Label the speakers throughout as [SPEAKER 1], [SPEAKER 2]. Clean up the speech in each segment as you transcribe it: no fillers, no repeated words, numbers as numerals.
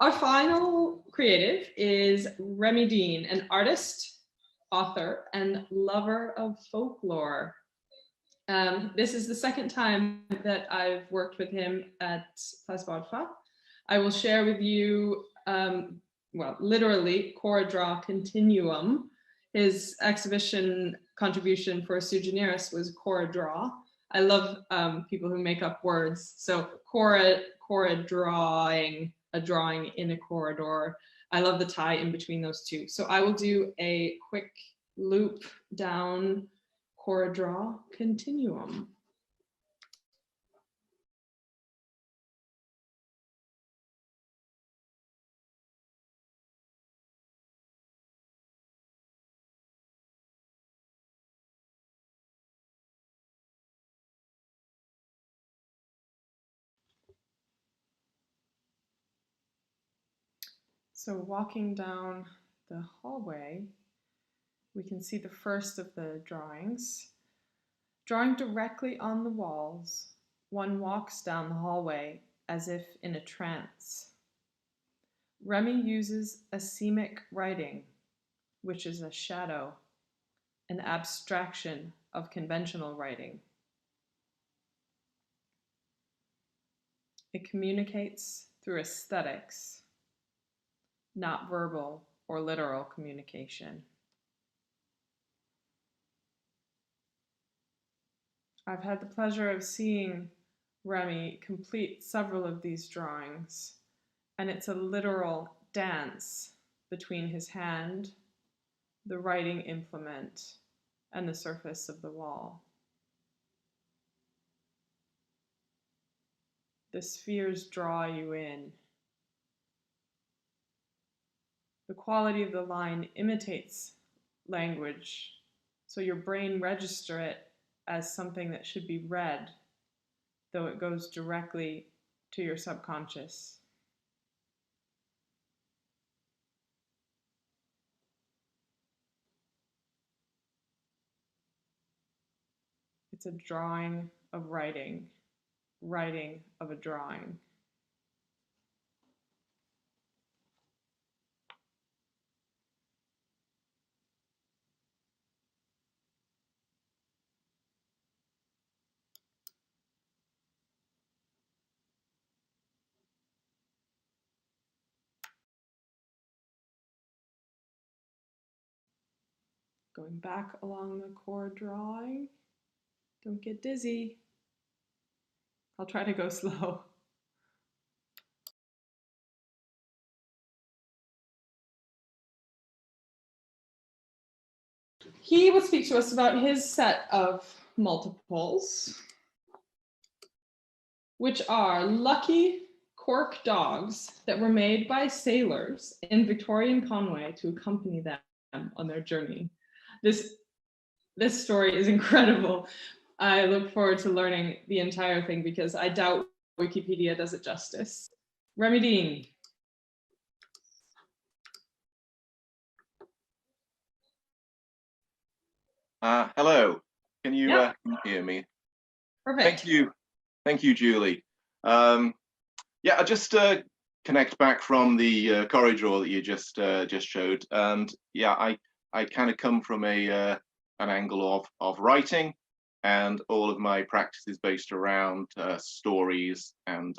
[SPEAKER 1] Our final creative is Remy Dean, an artist, author, and lover of folklore. This is the second time that I've worked with him at Plas Bodfa. I will share with you, well, literally, Corridraw Continuum. His exhibition contribution for Sui Generis was Corridraw. I love people who make up words. So corridrawing, a drawing in a corridor. I love the tie in between those two. So I will do a quick loop down Corridraw Continuum. So walking down the hallway, we can see the first of the drawings. Drawing directly on the walls, one walks down the hallway as if in a trance. Remy uses asemic writing, which is a shadow, an abstraction of conventional writing. It communicates through aesthetics, not verbal or literal communication. I've had the pleasure of seeing Remy complete several of these drawings, and it's a literal dance between his hand, the writing implement, and the surface of the wall. The spheres draw you in. The quality of the line imitates language, so your brain registers it as something that should be read, though it goes directly to your subconscious. It's a drawing of writing, writing of a drawing. Going back along the core drawing. Don't get dizzy. I'll try to go slow. He will speak to us about his set of multiples, which are lucky cork dogs that were made by sailors in Victorian Conway to accompany them on their journey. This story is incredible. I look forward to learning the entire thing because I doubt Wikipedia does it justice. Remy Dean.
[SPEAKER 2] Hello, can you hear me?
[SPEAKER 1] Perfect.
[SPEAKER 2] Thank you, Julie. Yeah, I just connect back from the corridor that you just showed, and yeah, I kind of come from an angle of writing, and all of my practice is based around stories, and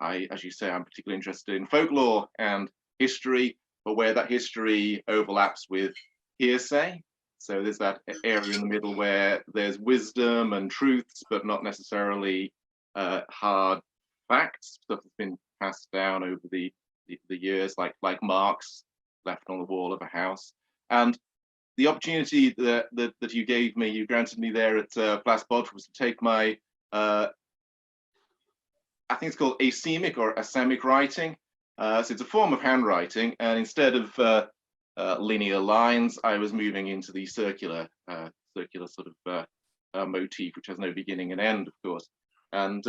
[SPEAKER 2] as you say, I'm particularly interested in folklore and history, but where that history overlaps with hearsay. So there's that area in the middle where there's wisdom and truths, but not necessarily hard facts, stuff that's been passed down over the years, like marks left on the wall of a house. And the opportunity that you gave me, you granted me there at Plas Bodfa, was to take my, I think it's called asemic or asemic writing. So it's a form of handwriting, and instead of linear lines, I was moving into the circular sort of motif, which has no beginning and end, of course. And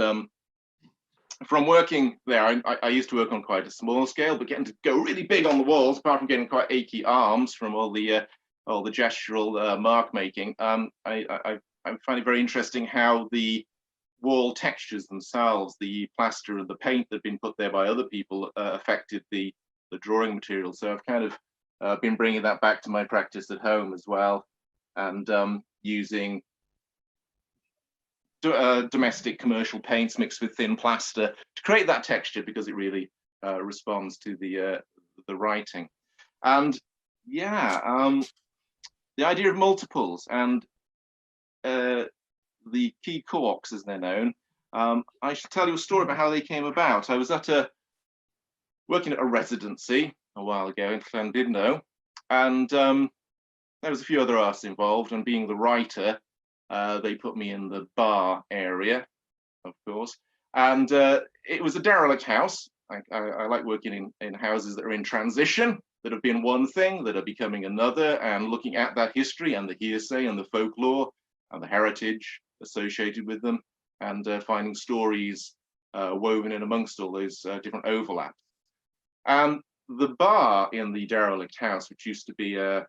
[SPEAKER 2] from working there, I used to work on quite a small scale, but getting to go really big on the walls, apart from getting quite achy arms from all the gestural mark making, I find it very interesting how the wall textures themselves. The plaster and the paint that had been put there by other people affected the drawing material. So I've kind of been bringing that back to my practice at home as well, and using domestic commercial paints mixed with thin plaster to create that texture, because it really responds to the writing. And yeah, the idea of multiples and the key corks, as they're known. I should tell you a story about how they came about. I was working at a residency a while ago in Llandudno, and there was a few other artists involved, and being the writer, they put me in the bar area, of course, and it was a derelict house. I like working in houses that are in transition, that have been one thing, that are becoming another, and looking at that history and the hearsay and the folklore and the heritage associated with them, and finding stories woven in amongst all those different overlaps. And the bar in the derelict house, which used to be a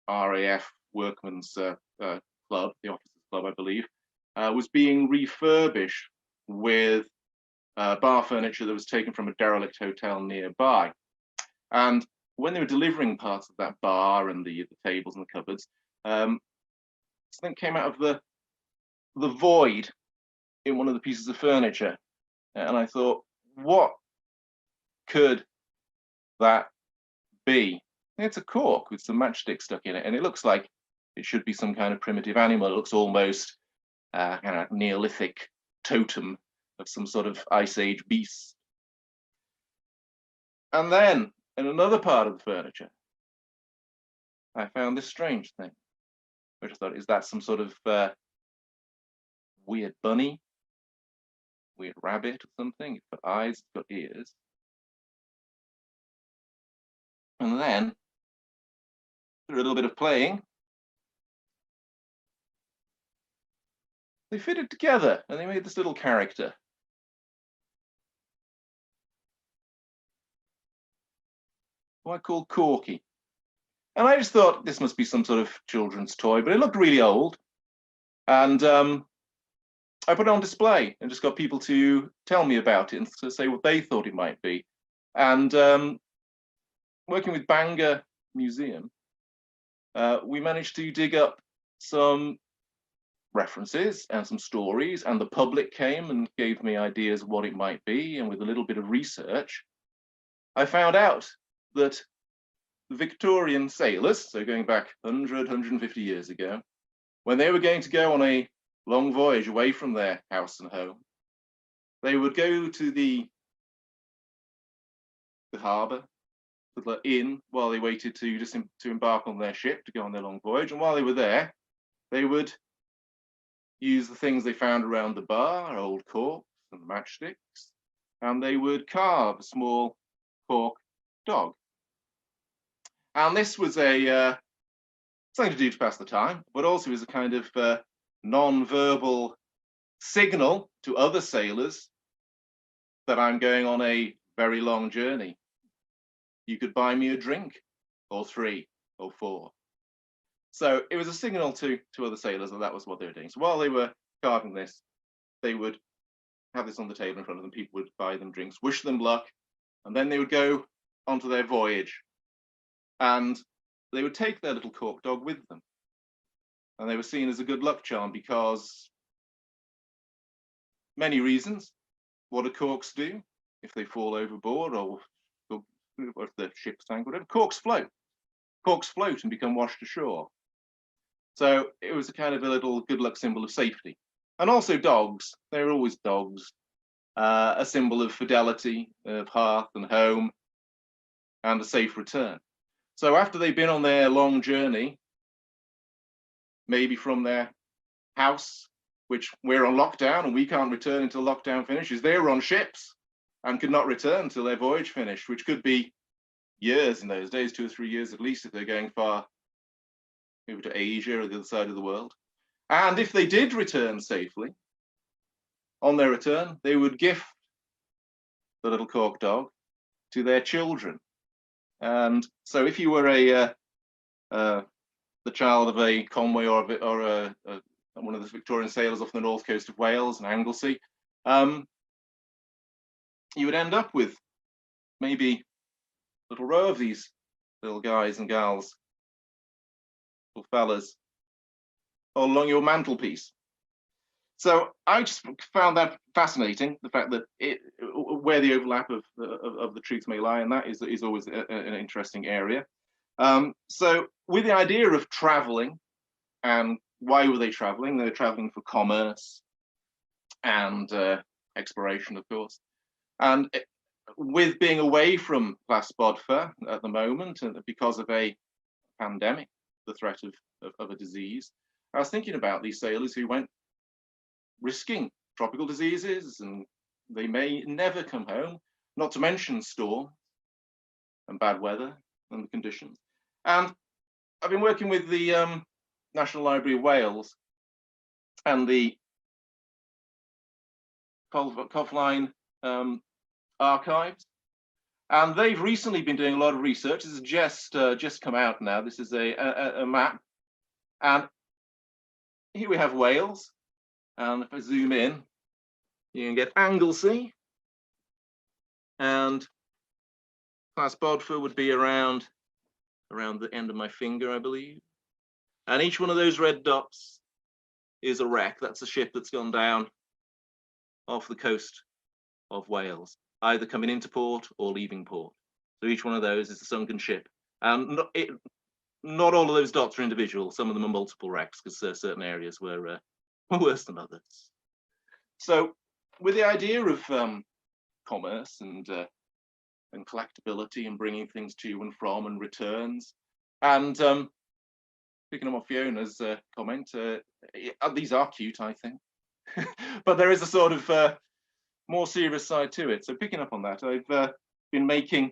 [SPEAKER 2] RAF workman's club, the officers' club, I believe, was being refurbished with bar furniture that was taken from a derelict hotel nearby. And when they were delivering parts of that bar and the tables and the cupboards, something came out of the void in one of the pieces of furniture. And I thought, what could that be? It's a cork with some matchstick stuck in it, and it looks like it should be some kind of primitive animal. It looks almost kind of Neolithic totem of some sort of Ice Age beast. And then in another part of the furniture, I found this strange thing, which I thought, is that some sort of weird bunny, weird rabbit or something? It's got eyes, it's got ears. And then, through a little bit of playing, they fitted together and they made this little character. Who I called Corky. And I just thought this must be some sort of children's toy, but it looked really old. And I put it on display and just got people to tell me about it and to say what they thought it might be. And working with Bangor Museum, we managed to dig up some references and some stories, and the public came and gave me ideas of what it might be. And with a little bit of research, I found out that the Victorian sailors, so going back 100, 150 years ago, when they were going to go on a long voyage away from their house and home, they would go to the harbour, the inn, while they waited to embark on their ship to go on their long voyage. And while they were there, they would use the things they found around the bar, old corks and matchsticks, and they would carve a small cork dog. And this was a something to do to pass the time, but also as a kind of non-verbal signal to other sailors that I'm going on a very long journey. You could buy me a drink, or 3 or 4. So it was a signal to other sailors that was what they were doing. So while they were carving this, they would have this on the table in front of them. People would buy them drinks, wish them luck, and then they would go onto their voyage. And they would take their little cork dog with them. And they were seen as a good luck charm because many reasons. What do corks do if they fall overboard or if the ship sank, whatever? Corks float. Corks float and become washed ashore. So it was a kind of a little good luck symbol of safety. And also dogs, they were always dogs, a symbol of fidelity, of hearth and home, and a safe return. So after they've been on their long journey, maybe from their house, which we're on lockdown and we can't return until lockdown finishes, they were on ships and could not return until their voyage finished, which could be years in those days, 2 or 3 years at least, if they're going far over to Asia or the other side of the world. And if they did return safely, on their return, they would gift the little cork dog to their children. And so if you were the child of a convoy or a one of the Victorian sailors off the north coast of Wales and Anglesey, you would end up with maybe a little row of these little guys and gals, little fellas, all along your mantelpiece. So I just found that fascinating, the fact that where the overlap of the truth may lie, and that is always an interesting area. So with the idea of traveling, and why were they traveling? They were traveling for commerce and exploration, of course. And with being away from Plas Bodfa at the moment, and because of a pandemic, the threat of a disease, I was thinking about these sailors who went risking tropical diseases, and they may never come home, not to mention storm and bad weather and the conditions. And I've been working with the National Library of Wales and the Coffline archives, and they've recently been doing a lot of research. This has just come out now. This is a map, and here we have Wales, and if I zoom in, you can get Anglesey, and Plas Bodfa would be around the end of my finger, I believe. And each one of those red dots is a wreck. That's a ship that's gone down off the coast of Wales, either coming into port or leaving port. So each one of those is a sunken ship. And not all of those dots are individual. Some of them are multiple wrecks, because certain areas were worse than others. So with the idea of commerce and collectability and bringing things to and from and returns, and picking them off Fiona's comment, these are cute, I think, but there is a sort of more serious side to it. So picking up on that, I've been making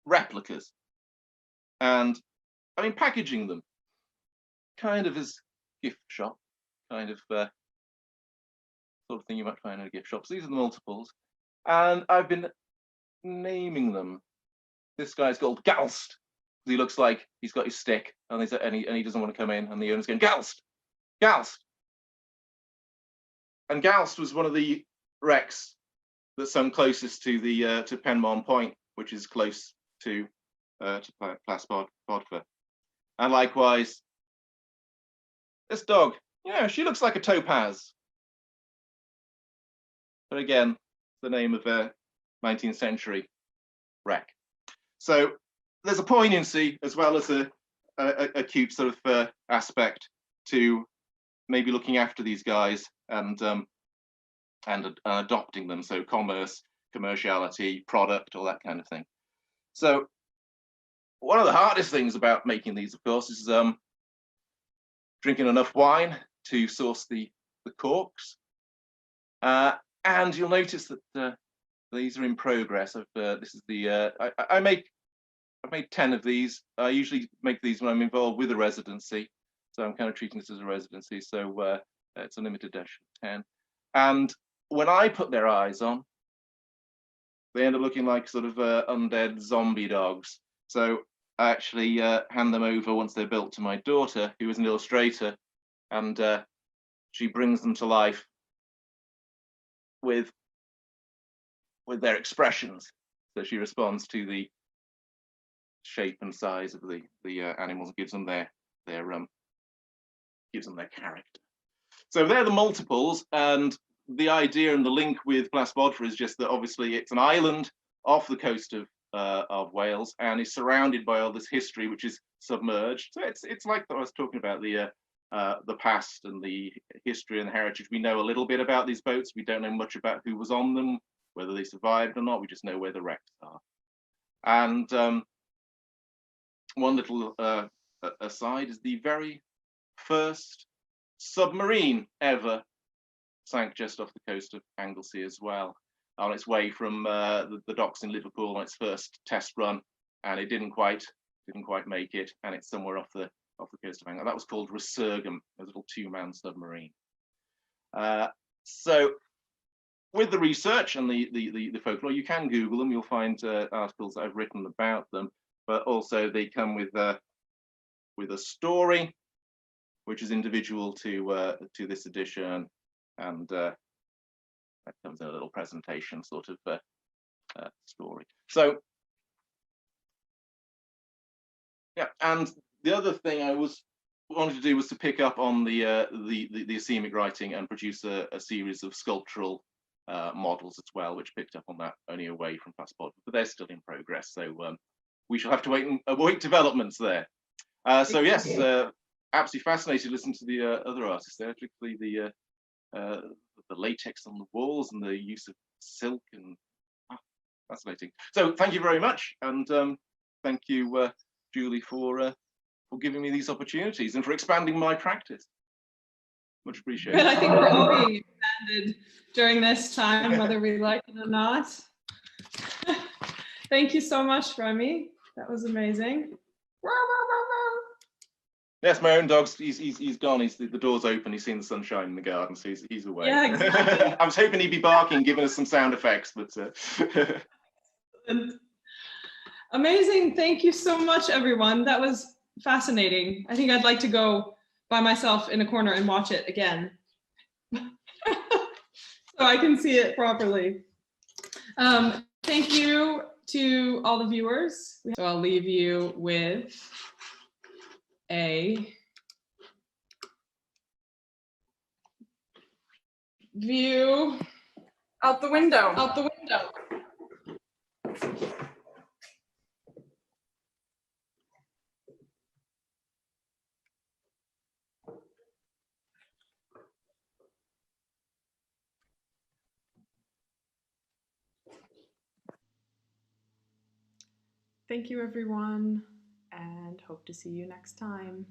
[SPEAKER 2] replicas, and I've been packaging them kind of as gift shop, kind of sort of thing you might find in a gift shop. So these are the multiples, and I've been naming them. This guy's called Galst. He looks like he's got his stick, and he doesn't want to come in, and the owner's going, Galst, Galst. And Galst was one of the wrecks that sunk closest to the to Penmon Point, which is close to Plas Bodfa. And likewise, this dog, yeah, she looks like a topaz. But again, the name of a 19th century wreck. So there's a poignancy as well as a cute sort of aspect to maybe looking after these guys and adopting them. So commerce, commerciality, product, all that kind of thing. So one of the hardest things about making these, of course, is drinking enough wine to source the corks. And you'll notice that these are in progress. This is the I've made 10 of these. I usually make these when I'm involved with a residency, so I'm kind of treating this as a residency. So it's a limited edition 10. And when I put their eyes on, they end up looking like sort of undead zombie dogs. So I actually hand them over once they're built to my daughter, who is an illustrator, and she brings them to life with their expressions. So she responds to the shape and size of the animals, and gives them their character. So they're the multiples, and the idea and the link with Plas Bodfa is just that obviously it's an island off the coast of Wales, and is surrounded by all this history which is submerged. So it's like I was talking about the past and the history and the heritage. We know a little bit about these boats. We don't know much about who was on them, whether they survived or not. We just know where the wrecks are. And one little aside is the very first submarine ever sank just off the coast of Anglesey as well, on its way from the docks in Liverpool on its first test run, and it didn't quite make it, and it's somewhere off the coast of Anglesey. That was called Resurgam, a little 2-man submarine. So with the research and the folklore, you can Google them. You'll find articles that I've written about them, but also they come with a story which is individual to this edition, and that comes in a little presentation sort of story. So yeah, and the other thing I wanted to do was to pick up on the asemic writing and produce a series of sculptural models as well, which picked up on that only away from Plas Bodfa, but they're still in progress. So we shall have to await developments there. So yes, absolutely fascinated to listen to the other artists there, particularly the latex on the walls and the use of silk, and fascinating. So thank you very much, and thank you, Julie, for giving me these opportunities and for expanding my practice. Much appreciated.
[SPEAKER 1] Good. I think we're all being expanded during this time, whether we like it or not. Thank you so much, Remy. That was amazing.
[SPEAKER 2] Yes, my own dog's he's gone. The door's open. He's seen the sunshine in the garden, so he's away.
[SPEAKER 1] Yeah, exactly.
[SPEAKER 2] I was hoping he'd be barking, giving us some sound effects, but
[SPEAKER 1] amazing. Thank you so much, everyone. That was fascinating. I think I'd like to go by myself in a corner and watch it again, so I can see it properly. Thank you to all the viewers. So I'll leave you with a view
[SPEAKER 3] Out the window.
[SPEAKER 1] out the window. Thank you, everyone, and hope to see you next time.